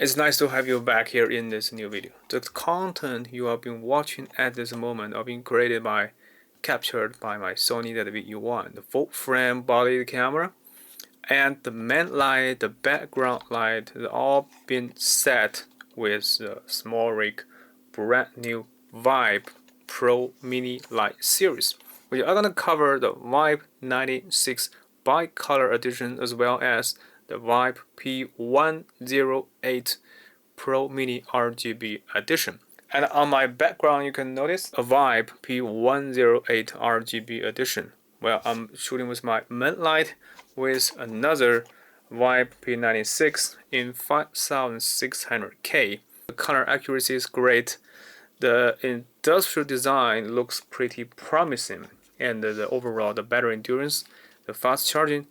It's nice to have you back here in this new video. The content you have been watching at this moment are being captured by my Sony ZV-E1, the full frame body camera, and the main light, the background light, they all been set with the SmallRig brand new Vibe Pro Mini Light series. We are gonna cover the Vibe 96 bi-color edition as well as the Vibe P108 Pro Mini RGB edition. And on my background, you can notice a Vibe P108 RGB edition. Well, I'm shooting with my main light with another Vibe P96 in 5600K. The color accuracy is great. The industrial design looks pretty promising, and the overall the battery endurance, the fast charging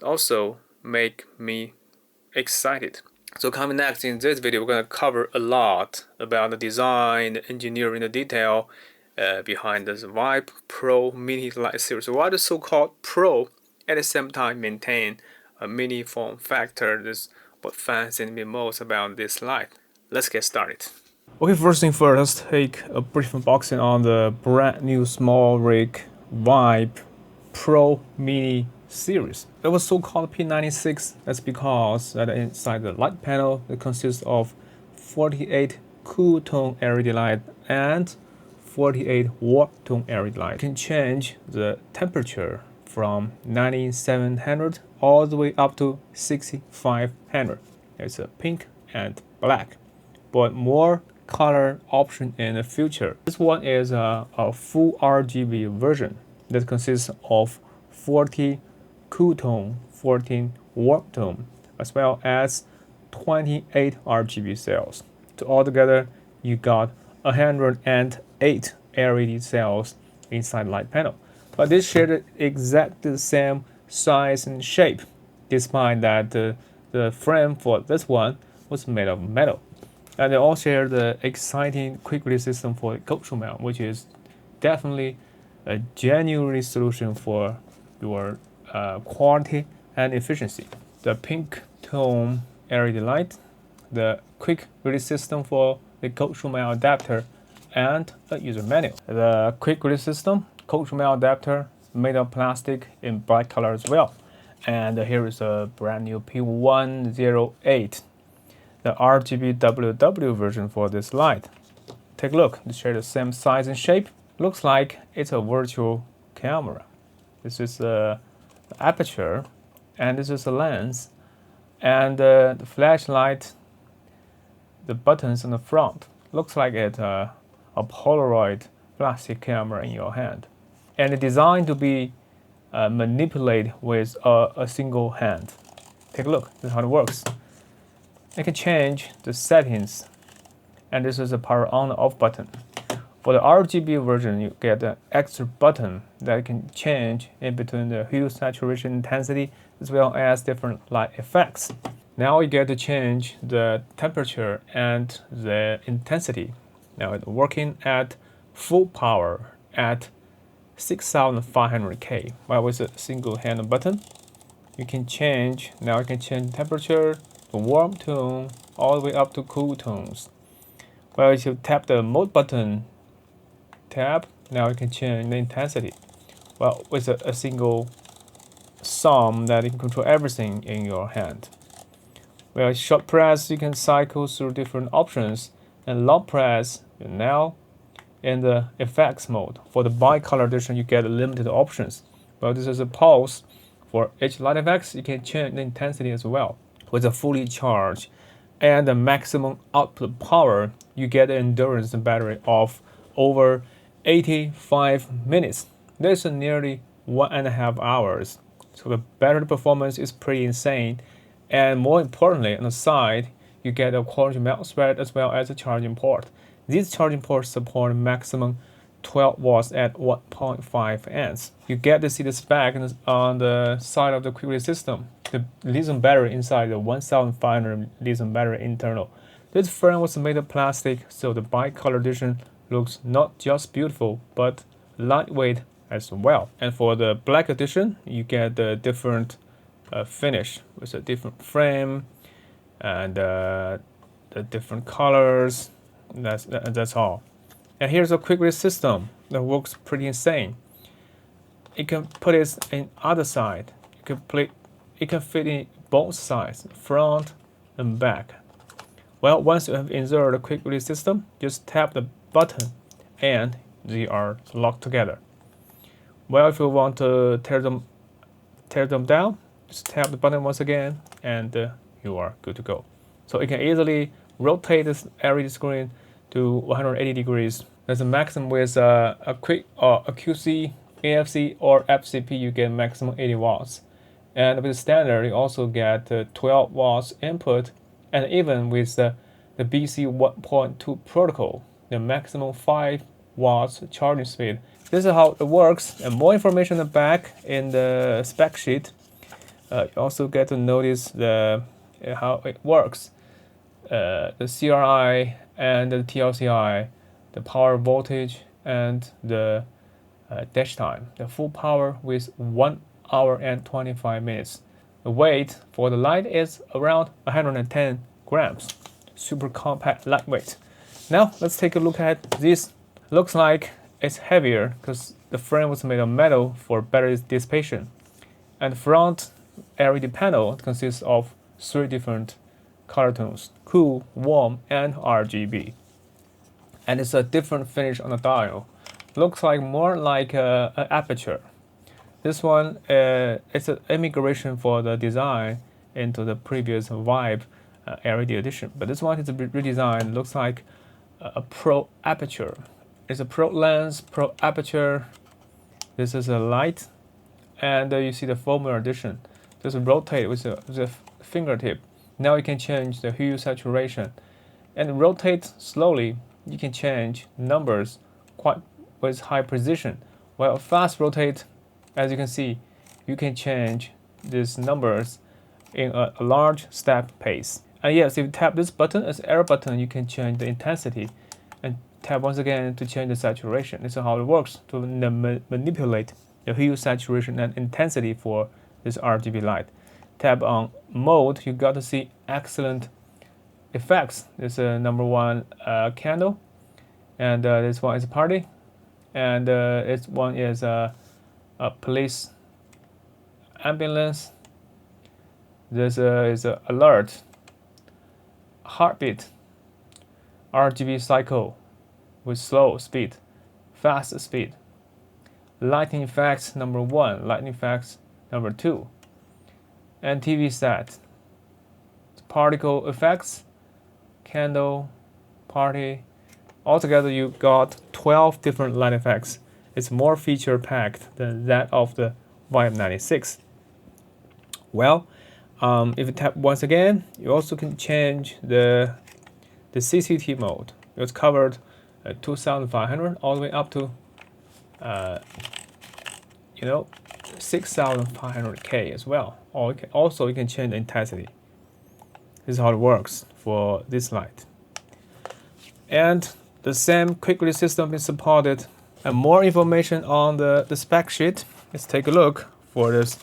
also make me excited. So coming next in this video, we're going to cover a lot about the design, the engineering, the detail behind this Vibe Pro Mini Light series. Why the so-called Pro at the same time maintain a mini form factor? This is what fascinates me most about this light. Let's get started. Okay, first thing first, let's take a brief unboxing on the brand new SmallRig Vibe Pro Mini series. It was so-called P96. That's because that inside the light panel it consists of 48 cool tone LED light and 48 warm tone LED light. You can change the temperature from 9700 all the way up to 6500. It's a pink and black, but more color option in the future. This one is a full RGB version that consists of 40 cool tone, 14 warm tone, as well as 28 RGB cells. So altogether, you got 108 LED cells inside the light panel. But this share exactly the same size and shape, despite that the frame for this one was made of metal. And they all share the exciting quick release system for cold shoe mount, which is definitely a genuine solution for your quality and efficiency. The pink tone LED light, the quick release system for the cold shoe mount adapter, and a user manual. The quick release system, cold shoe mount adapter, made of plastic in bright color as well. And here is a brand new P108, the RGB WW version for this light. Take a look, they share the same size and shape. Looks like it's a virtual camera. This is the aperture, and this is the lens, and the flashlight, the buttons on the front. Looks like it's a Polaroid plastic camera in your hand. And it's designed to be manipulated with a single hand. Take a look, this is how it works. You can change the settings, and this is a power on and off button. For the RGB version, you get an extra button that can change in between the hue, saturation, intensity, as well as different light effects. Now you get to change the temperature and the intensity. Now it's working at full power at 6500K. While with a single hand button, you can change. Now you can change temperature, the warm tone, all the way up to cool tones. Well, if you tap the mode button, now you can change the intensity. Well, with a single thumb that you can control everything in your hand. Well, short press, you can cycle through different options, and long press, you're now in the effects mode. For the bi-color edition, you get limited options. Well, this is a pulse. For each light effects, you can change the intensity as well. With a fully charged and the maximum output power, you get an endurance battery of over 85 minutes. That's nearly 1.5 hours. So the battery performance is pretty insane. And more importantly, on the side, you get a quality mount spread as well as a charging port. These charging ports support maximum 12 watts at 1.5 amps. You get to see the spec on the side of the quick release system. The lithium battery inside the 1500 lithium battery internal. This frame was made of plastic, so the bi-color edition looks not just beautiful, but lightweight as well. And for the black edition, you get the different finish with a different frame and the different colors. That's all. And here's a quick release system that works pretty insane. You can put it in other side. It can fit in both sides, front and back. Well, once you have inserted a quick release system, just tap the button and they are locked together. Well, if you want to tear them down, just tap the button once again and you are good to go. So you can easily rotate this LED screen to 180 degrees. There's a maximum with a quick or a QC, AFC or FCP, you get maximum 80 watts. And with standard, you also get 12 watts input, and even with the BC 1.2 protocol, the maximum 5 watts charging speed. This is how it works, and more information in the back in the spec sheet. You also get to notice how it works. The CRI and the TLCI, the power voltage, and the dash time. The full power with 1 hour and 25 minutes. The weight for the light is around 110 grams. Super compact, lightweight. Now let's take a look at this. Looks like it's heavier because the frame was made of metal for better dissipation. And the front LED panel consists of 3 different color tones: cool, warm, and RGB. And it's a different finish on the dial. Looks like more like an aperture. This one, it's an immigration for the design into the previous Vibe LED edition. But this one is a redesigned. Looks like a pro aperture. It's a pro lens, pro aperture. This is a light, and you see the firmware edition. Just rotate with the fingertip. Now you can change the hue saturation, and rotate slowly. You can change numbers quite with high precision. While fast rotate, as you can see, you can change these numbers in a large step pace. And yes, if you tap this button as arrow button, you can change the intensity, and tap once again to change the saturation. This is how it works to manipulate the hue saturation and intensity for this RGB light. Tap on mode, you got to see excellent effects. This is number 1 candle, and this one is party, and this one is a police ambulance. This is a alert, heartbeat, RGB cycle with slow speed, fast speed, lighting effects number 1, lighting effects number 2, and TV set, particle effects, candle, party. Altogether, you got 12 different light effects. It's more feature packed than that of the Vibe 96. Well, if you tap once again, you also can change the CCT mode. It's covered 2500 all the way up to 6500K as well. Also, you can change the intensity. This is how it works for this light. And the same quick release system is supported. And more information on the spec sheet. Let's take a look for this,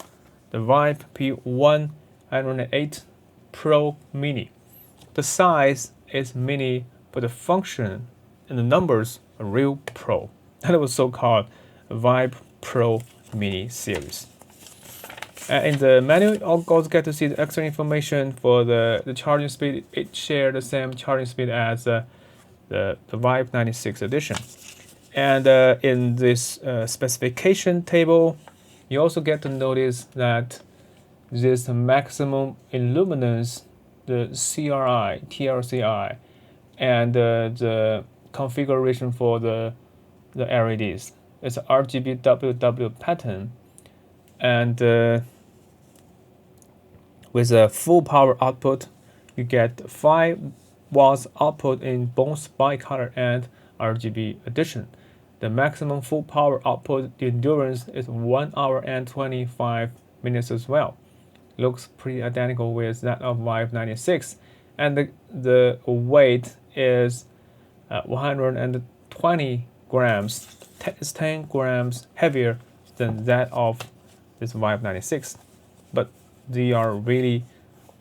the Vibe P108 Pro Mini. The size is mini, but the function and the numbers are real pro. And it was so-called Vibe Pro Mini series. And in the menu, you also get to see the extra information for the charging speed. It shares the same charging speed as the Vibe 96 edition. And in this specification table, you also get to notice that this maximum illuminance, the CRI, TLCI, and the configuration for the LEDs. It's an RGBWW pattern, and with a full power output, you get 5 watts output in both bicolor and RGB edition. The maximum full power output endurance is 1 hour and 25 minutes as well. Looks pretty identical with that of Vibe 96, and the weight is 120 grams. It's 10 grams heavier than that of this Vibe 96, but they are really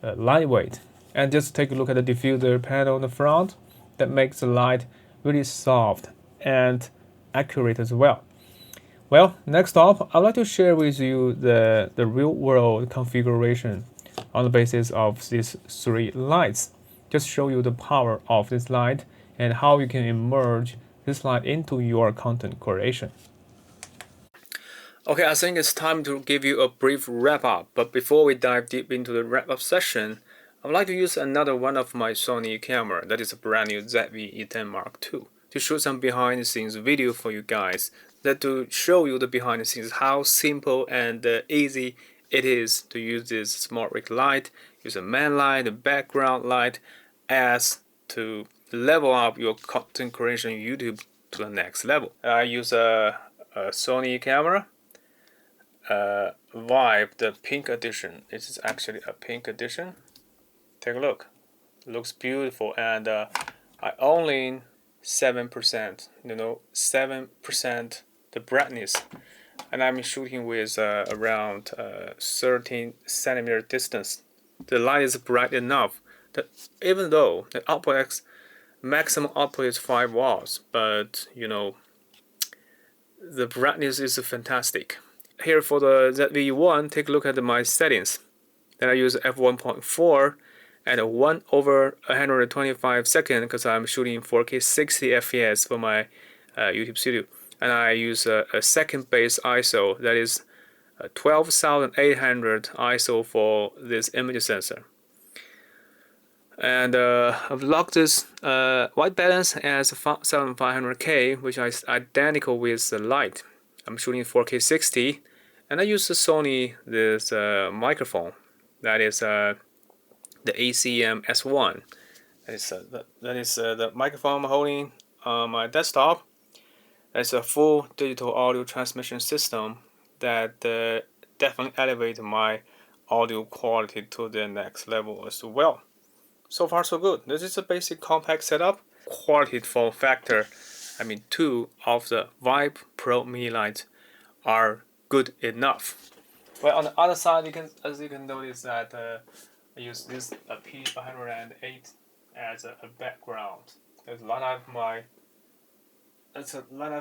lightweight. And just take a look at the diffuser panel on the front that makes the light really soft and accurate as well. Well, next up, I'd like to share with you the real-world configuration on the basis of these three lights. Just show you the power of this light and how you can immerse this light into your content creation. Okay, I think it's time to give you a brief wrap-up, but before we dive deep into the wrap-up session, I would like to use another one of my Sony camera, that is a brand new ZV-E10 Mark II, to shoot some behind-the-scenes video for you guys, that to show you the behind-the-scenes how simple and easy it is to use this SmallRig light, use a main light, a background light, as to level up your content creation YouTube to the next level. I use a Sony camera, Vive, the pink edition. This is actually a pink edition. Take a look. It looks beautiful, and I only 7%. 7% the brightness, and I'm shooting with around 13 centimeter distance. The light is bright enough that even though the output maximum output is 5 watts, but the brightness is fantastic. Here for the ZV-E1, take a look at my settings. Then I use f1.4 and 1/125 second because I'm shooting 4K 60 FPS for my YouTube studio. And I use a second base ISO, that is 12,800 ISO for this image sensor. And I've locked this white balance as 7500K, which is identical with the light. I'm shooting 4K 60, and I use the Sony microphone, that is the ACM S1. That is the microphone I'm holding on my desktop. It's a full digital audio transmission system that definitely elevates my audio quality to the next level as well. So far so good. This is a basic compact setup. Quality form factor, two of the Vive Pro mini lights are good enough. Well, on the other side, as you can notice that I use this P108 as a background. There's a lot of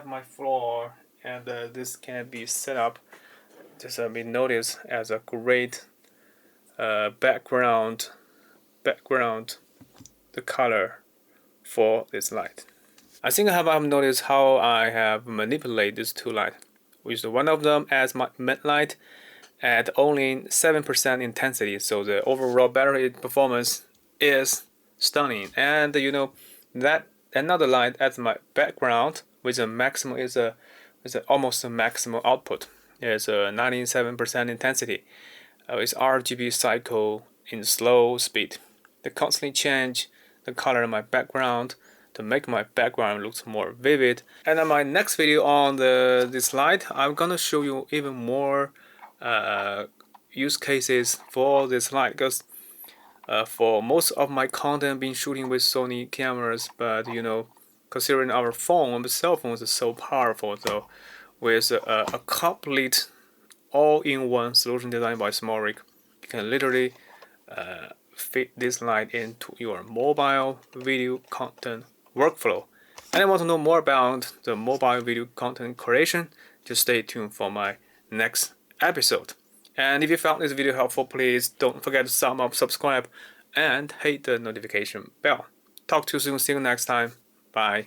my floor, and this can be set up. Just be noticed as a great background, the color for this light. I think I have noticed how I have manipulated these two lights. With one of them as my main light at only 7% intensity, so the overall battery performance is stunning. And that another light as my background with a maximum almost a maximum output. It's a 97% intensity. It's RGB cycle in slow speed. They constantly change the color of my background to make my background look more vivid. And in my next video on this light, I'm gonna show you even more use cases for this light, because for most of my content I've been shooting with Sony cameras, but considering our phone, the cell phones is so powerful, so with a complete all-in-one solution designed by SmallRig, you can literally fit this light into your mobile video content workflow. And I want to know more about the mobile video content creation, just stay tuned for my next episode. And if you found this video helpful, please don't forget to thumb up, subscribe, and hit the notification bell. Talk to you soon. See you next time. Bye.